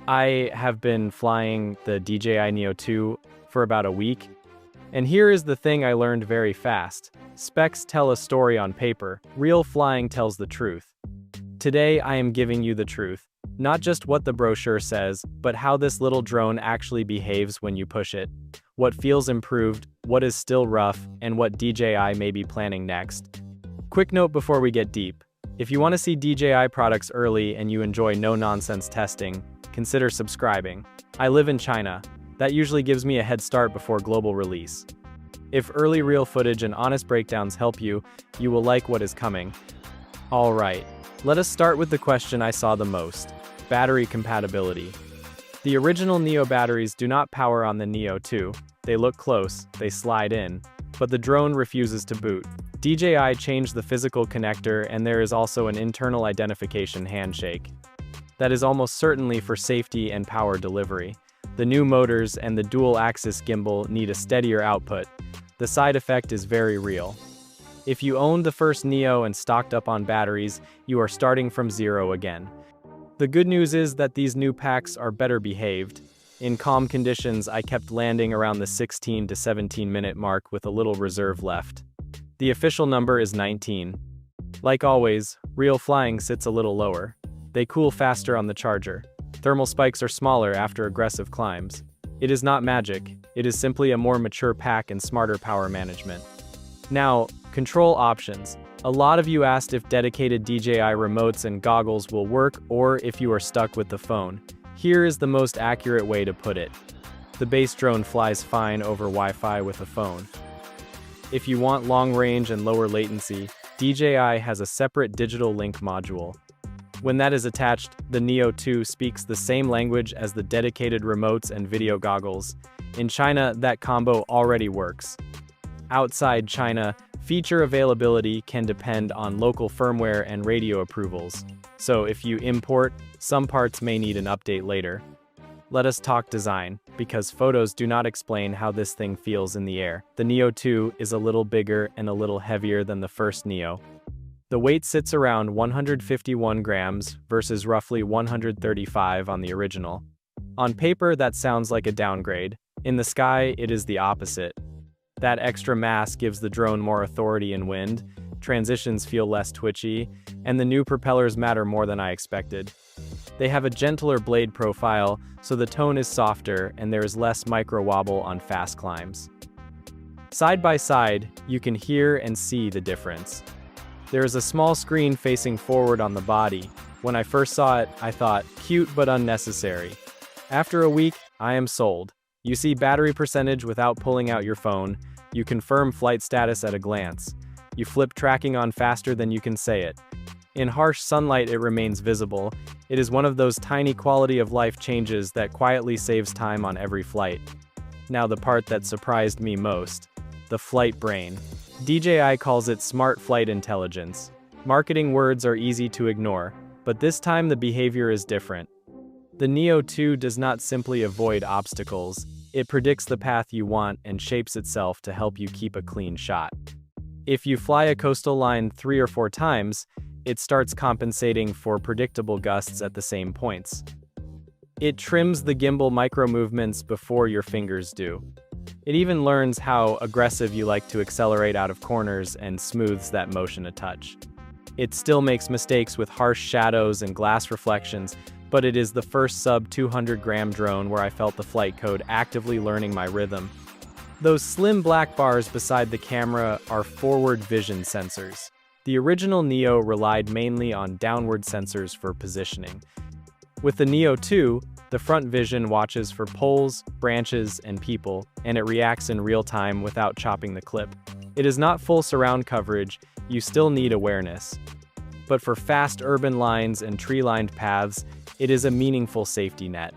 I have been flying the Dji Neo 2 for about a week, and here is the thing I learned very fast. Specs tell a story on paper, real flying tells the truth. Today I am giving you the truth. Not just what the brochure says, but how this little drone actually behaves when you push it. What feels improved, what is still rough, and what DJI may be planning next. Quick note before we get deep. If you want to see DJI products early and you enjoy no-nonsense testing, consider subscribing. I live in China. That usually gives me a head start before global release. If early real footage and honest breakdowns help you, you will like what is coming. Alright, let us start with the question I saw the most. Battery compatibility. The original Neo batteries do not power on the Neo 2. They look close, they slide in, but the drone refuses to boot. DJI changed the physical connector, and there is also an internal identification handshake. That is almost certainly for safety and power delivery. The new motors and the dual-axis gimbal need a steadier output. The side effect is very real. If you owned the first Neo and stocked up on batteries, you are starting from zero again. The good news is that these new packs are better behaved. In calm conditions, I kept landing around the 16 to 17 minute mark with a little reserve left. The official number is 19. Like always, real flying sits a little lower. They cool faster on the charger. Thermal spikes are smaller after aggressive climbs. It is not magic, it is simply a more mature pack and smarter power management. Now, control options. A lot of you asked if dedicated DJI remotes and goggles will work or if you are stuck with the phone. Here is the most accurate way to put it. The base drone flies fine over Wi-Fi with a phone. If you want long range and lower latency, DJI has a separate digital link module. When that is attached, the Neo 2 speaks the same language as the dedicated remotes and video goggles. In China, that combo already works. Outside China, feature availability can depend on local firmware and radio approvals. So if you import, some parts may need an update later. Let us talk design, because photos do not explain how this thing feels in the air. The Neo 2 is a little bigger and a little heavier than the first Neo. The weight sits around 151 grams versus roughly 135 on the original. On paper, that sounds like a downgrade. In the sky, it is the opposite. That extra mass gives the drone more authority in wind, transitions feel less twitchy, and the new propellers matter more than I expected. They have a gentler blade profile, so the tone is softer and there is less micro wobble on fast climbs. Side by side, you can hear and see the difference. There is a small screen facing forward on the body. When I first saw it, I thought, cute but unnecessary. After a week, I am sold. You see battery percentage without pulling out your phone. You confirm flight status at a glance. You flip tracking on faster than you can say it. In harsh sunlight, it remains visible. It is one of those tiny quality of life changes that quietly saves time on every flight. Now the part that surprised me most. The flight brain. DJI calls it smart flight intelligence. Marketing words are easy to ignore, but this time the behavior is different. The Neo 2 does not simply avoid obstacles, it predicts the path you want and shapes itself to help you keep a clean shot. If you fly a coastal line 3 or 4 times, it starts compensating for predictable gusts at the same points. It trims the gimbal micro movements before your fingers do. It even learns how aggressive you like to accelerate out of corners and smooths that motion a touch. It still makes mistakes with harsh shadows and glass reflections, but it is the first sub-200-gram drone where I felt the flight code actively learning my rhythm. Those slim black bars beside the camera are forward vision sensors. The original Neo relied mainly on downward sensors for positioning. With the Neo 2, the front vision watches for poles, branches, and people, and it reacts in real time without chopping the clip. It is not full surround coverage, you still need awareness. But for fast urban lines and tree-lined paths, it is a meaningful safety net.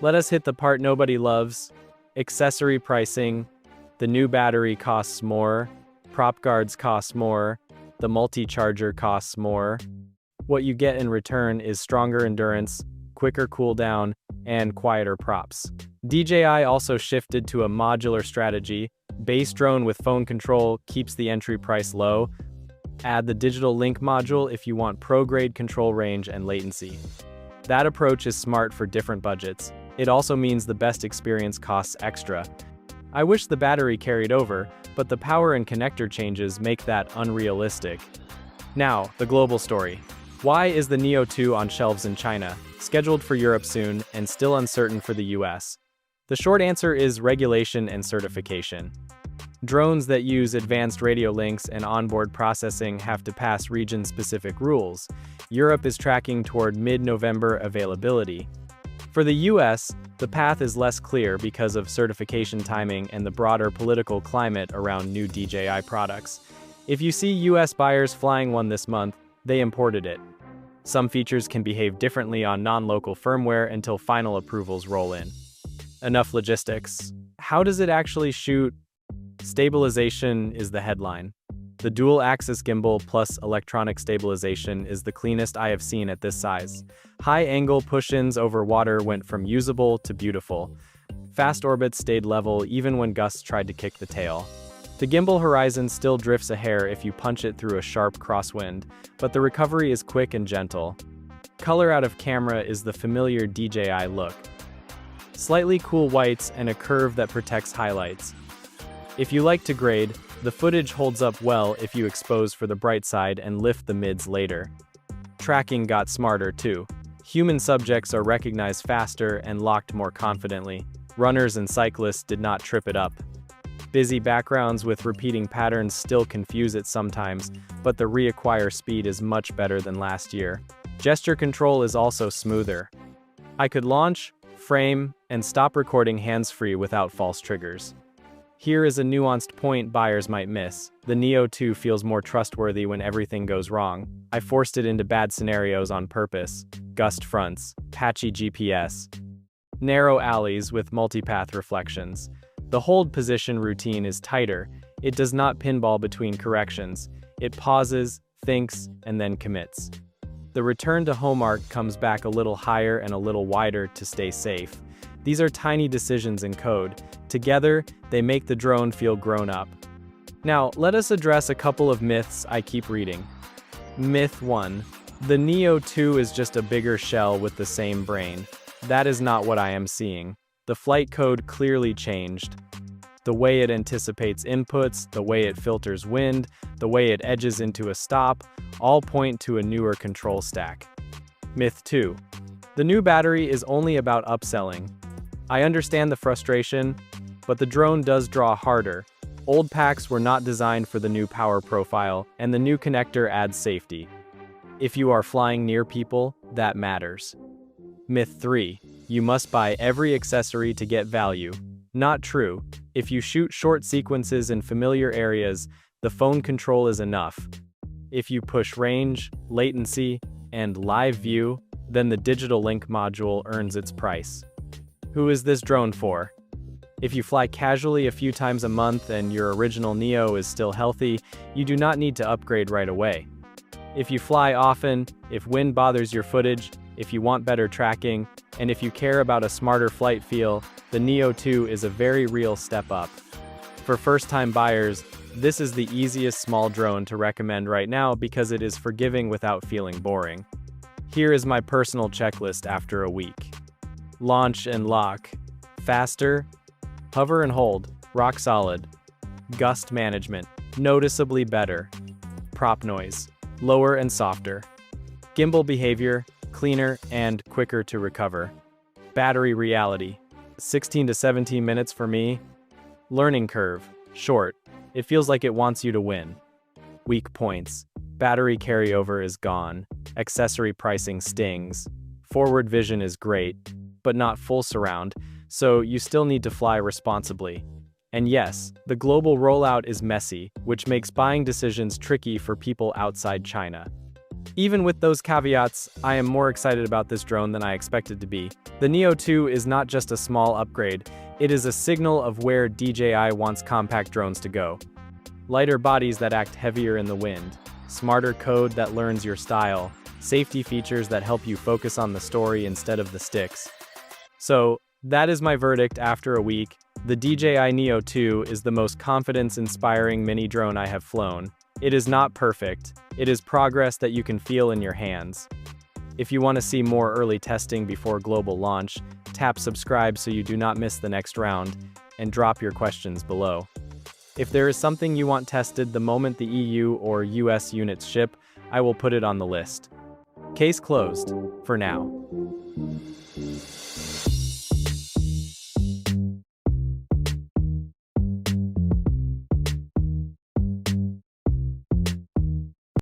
Let us hit the part nobody loves. Accessory pricing. The new battery costs more. Prop guards cost more. The multi-charger costs more. What you get in return is stronger endurance, quicker cooldown, and quieter props. DJI also shifted to a modular strategy. Base drone with phone control keeps the entry price low. Add the digital link module if you want pro-grade control range and latency. That approach is smart for different budgets. It also means the best experience costs extra. I wish the battery carried over, but the power and connector changes make that unrealistic. Now, the global story. Why is the Neo 2 on shelves in China, scheduled for Europe soon, and still uncertain for the US? The short answer is regulation and certification. Drones that use advanced radio links and onboard processing have to pass region-specific rules. Europe is tracking toward mid-November availability. For the US, the path is less clear because of certification timing and the broader political climate around new DJI products. If you see US buyers flying one this month, they imported it. Some features can behave differently on non-local firmware until final approvals roll in. Enough logistics. How does it actually shoot? Stabilization is the headline. The dual-axis gimbal plus electronic stabilization is the cleanest I have seen at this size. High-angle push-ins over water went from usable to beautiful. Fast orbits stayed level even when gusts tried to kick the tail. The gimbal horizon still drifts a hair if you punch it through a sharp crosswind, but the recovery is quick and gentle. Color out of camera is the familiar DJI look. Slightly cool whites and a curve that protects highlights. If you like to grade, the footage holds up well if you expose for the bright side and lift the mids later. Tracking got smarter too. Human subjects are recognized faster and locked more confidently. Runners and cyclists did not trip it up. Busy backgrounds with repeating patterns still confuse it sometimes, but the reacquire speed is much better than last year. Gesture control is also smoother. I could launch, frame, and stop recording hands-free without false triggers. Here is a nuanced point buyers might miss. The Neo 2 feels more trustworthy when everything goes wrong. I forced it into bad scenarios on purpose. Gust fronts, patchy GPS, narrow alleys with multipath reflections. The hold position routine is tighter. It does not pinball between corrections. It pauses, thinks, and then commits. The return to home arc comes back a little higher and a little wider to stay safe. These are tiny decisions in code. Together, they make the drone feel grown up. Now, let us address a couple of myths I keep reading. Myth 1. The Neo 2 is just a bigger shell with the same brain. That is not what I am seeing. The flight code clearly changed. The way it anticipates inputs, the way it filters wind, the way it edges into a stop, all point to a newer control stack. Myth 2. The new battery is only about upselling. I understand the frustration, but the drone does draw harder. Old packs were not designed for the new power profile, and the new connector adds safety. If you are flying near people, that matters. Myth 3. You must buy every accessory to get value. Not true. If you shoot short sequences in familiar areas, the phone control is enough. If you push range, latency, and live view, then the digital link module earns its price. Who is this drone for? If you fly casually a few times a month and your original Neo is still healthy, you do not need to upgrade right away. If you fly often, if wind bothers your footage, if you want better tracking, and if you care about a smarter flight feel, the Neo 2 is a very real step up. For first-time buyers, this is the easiest small drone to recommend right now because it is forgiving without feeling boring. Here is my personal checklist after a week. Launch and lock. Faster. Hover and hold. Rock solid. Gust management. Noticeably better. Prop noise. Lower and softer. Gimbal behavior. Cleaner and quicker to recover. Battery reality. 16 to 17 minutes for me. Learning curve. Short. It feels like it wants you to win. Weak points. Battery carryover is gone. Accessory pricing stings. Forward vision is great, but not full surround, so you still need to fly responsibly. And yes, the global rollout is messy, which makes buying decisions tricky for people outside China. Even with those caveats, I am more excited about this drone than I expected to be. The Neo 2 is not just a small upgrade, it is a signal of where DJI wants compact drones to go. Lighter bodies that act heavier in the wind, smarter code that learns your style, safety features that help you focus on the story instead of the sticks. So, that is my verdict after a week. The DJI Neo 2 is the most confidence-inspiring mini drone I have flown. It is not perfect. It is progress that you can feel in your hands. If you want to see more early testing before global launch, tap subscribe so you do not miss the next round, and drop your questions below. If there is something you want tested the moment the EU or US units ship, I will put it on the list. Case closed, for now.